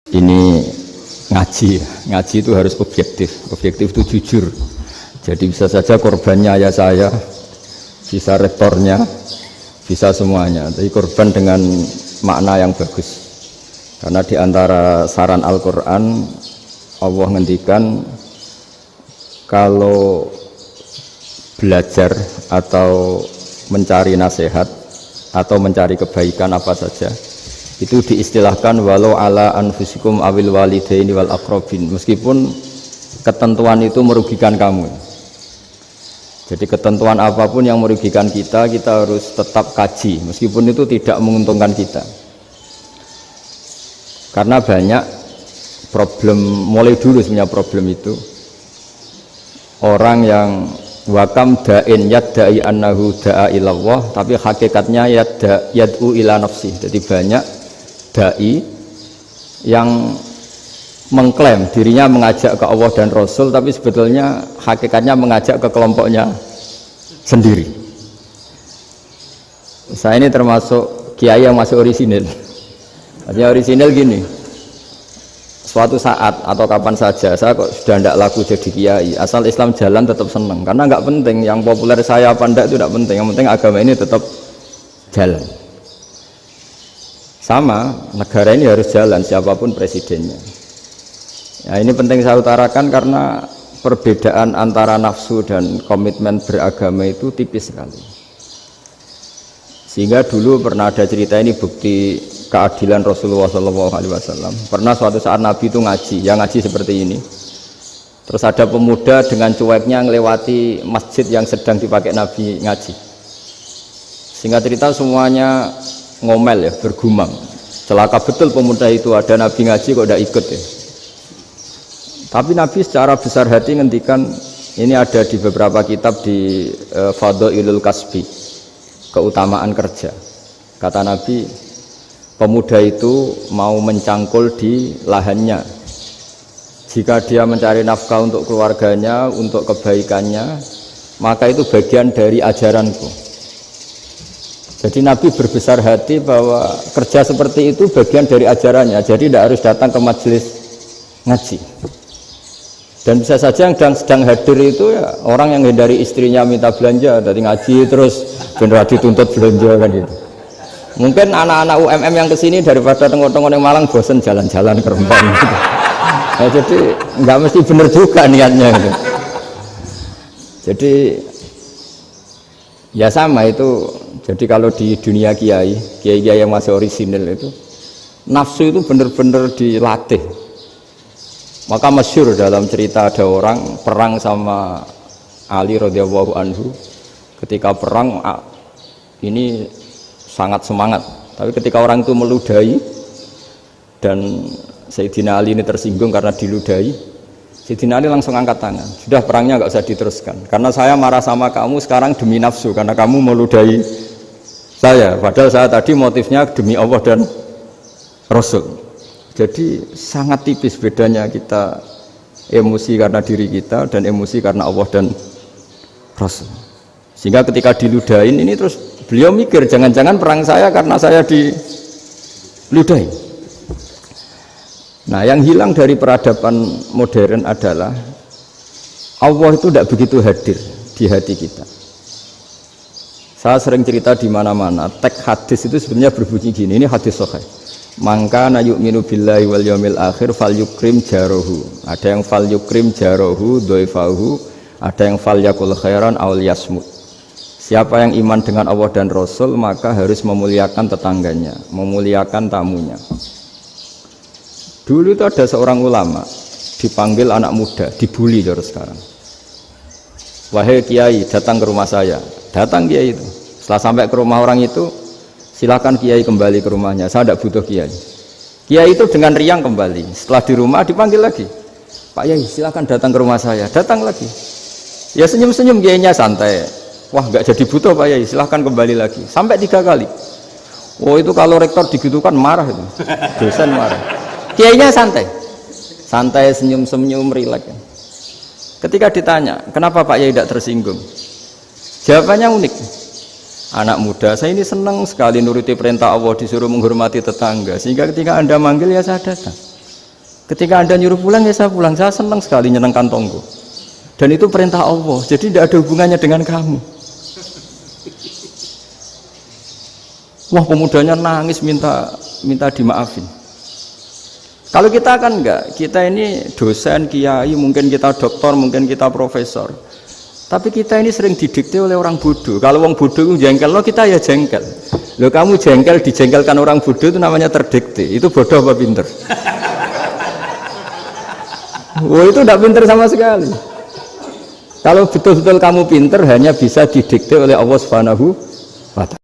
Ini ngaji itu harus objektif itu jujur. Jadi bisa saja korbannya ayah saya, bisa rektornya, bisa semuanya. Tapi korban dengan makna yang bagus. Karena di antara saran Al-Quran, Allah ngendikan kalau belajar atau mencari nasihat atau mencari kebaikan apa saja, itu diistilahkan walau ala anfusikum awil walidaini wal aqrabin, meskipun ketentuan itu merugikan kamu. Jadi ketentuan apapun yang merugikan kita harus tetap kaji meskipun itu tidak menguntungkan kita. Karena banyak problem, mulai dulu sebenarnya problem itu orang yang wakam da'in yadda'i annahu da'a ilallah tapi hakikatnya yad'u ila nafsi. Jadi banyak dai yang mengklaim dirinya mengajak ke Allah dan Rasul tapi sebetulnya hakikatnya mengajak ke kelompoknya sendiri. Saya ini termasuk kiai yang masih orisinil. Artinya orisinil gini, suatu saat atau kapan saja saya kok sudah tidak laku jadi kiai, asal Islam jalan tetap senang, karena nggak penting yang populer saya apa enggak itu tidak penting, yang penting agama ini tetap jalan. Sama, negara ini harus jalan siapapun presidennya. Ya, ini penting saya utarakan karena perbedaan antara nafsu dan komitmen beragama itu tipis sekali. Sehingga dulu pernah ada cerita, ini bukti keadilan Rasulullah SAW. Pernah suatu saat Nabi itu ngaji, yang ngaji seperti ini. Terus ada pemuda dengan cueknya ngelewati masjid yang sedang dipakai Nabi ngaji. Singkat cerita semuanya ngomel ya, bergumam. Celaka betul pemuda itu, ada Nabi ngaji kok tidak ikut ya. Tapi Nabi secara besar hati ngendikan, ini ada di beberapa kitab di Fadhailul Kasbi, keutamaan kerja. Kata Nabi, pemuda itu mau mencangkul di lahannya. Jika dia mencari nafkah untuk keluarganya, untuk kebaikannya, maka itu bagian dari ajaranku. Jadi Nabi berbesar hati bahwa kerja seperti itu bagian dari ajarannya. Jadi tidak harus datang ke majelis ngaji. Dan bisa saja yang sedang hadir itu ya orang yang hindari istrinya minta belanja, dari ngaji terus benar dituntut belanja kan gitu. Mungkin anak-anak UMM yang kesini daripada tengok-tengok yang Malang bosen jalan-jalan ke Rembang gitu. Nah, jadi nggak mesti benar juga niatnya gitu. Jadi ya sama itu. Jadi kalau di dunia kiai yang masih orisinil itu nafsu itu benar-benar dilatih. Maka masyhur dalam cerita ada orang perang sama Ali radhiyallahu anhu. Ketika perang ini sangat semangat, tapi ketika orang itu meludahi dan Sayyidina Ali ini tersinggung karena diludahi, Sayyidina Ali langsung angkat tangan, sudah perangnya nggak usah diteruskan karena saya marah sama kamu sekarang demi nafsu karena kamu meludahi saya, padahal saya tadi motifnya demi Allah dan Rasul. Jadi sangat tipis bedanya kita emosi karena diri kita dan emosi karena Allah dan Rasul. Sehingga ketika diludahin ini terus beliau mikir jangan-jangan perang saya karena saya diludahin. Nah, yang hilang dari peradaban modern adalah Allah itu tidak begitu hadir di hati kita. Saya sering cerita di mana-mana, teks hadis itu sebenarnya berbunyi gini, ini hadis sahih. Mangka na yu'minu billahi wal yaumil akhir fal yukrim jarohu. Ada yang fal yukrim jarohu doifahu, ada yang fal yakul khairan aul yasmut. Siapa yang iman dengan Allah dan Rasul maka harus memuliakan tetangganya, memuliakan tamunya. Dulu itu ada seorang ulama dipanggil anak muda, dibully terus sekarang. Wahai kiai, datang ke rumah saya. Datang kiai itu. Setelah sampai ke rumah orang itu, silakan kiai kembali ke rumahnya. Saya tidak butuh kiai. Kiai itu dengan riang kembali. Setelah di rumah dipanggil lagi. Pak Yai, silakan datang ke rumah saya. Datang lagi. Ya senyum-senyum kiainya santai. Wah, nggak jadi butuh Pak Yai. Silakan kembali lagi. Sampai 3 kali. Oh itu kalau rektor digitukan marah itu. Dosen marah. Kiainya santai. Santai, senyum-senyum, rileks. Ketika ditanya, kenapa Pak Yai tidak tersinggung? Jawabannya unik. Anak muda, saya ini senang sekali nuruti perintah Allah, disuruh menghormati tetangga, sehingga ketika Anda manggil ya saya datang. Ketika Anda nyuruh pulang, ya saya pulang. Saya senang sekali nyenangkan tonggo. Dan itu perintah Allah. Jadi tidak ada hubungannya dengan kamu. Wah, pemudanya nangis minta dimaafin. Kalau kita kan enggak, kita ini dosen, kiai, mungkin kita doktor, mungkin kita profesor. Tapi kita ini sering didikte oleh orang bodoh. Kalau orang bodoh itu jengkel, lo kita ya jengkel. Lo kamu jengkel, dijengkelkan orang bodoh itu namanya terdikte. Itu bodoh apa pinter? Wah, itu tidak pinter sama sekali. Kalau betul-betul kamu pinter, hanya bisa didikte oleh Allah Subhanahu wa Ta'ala.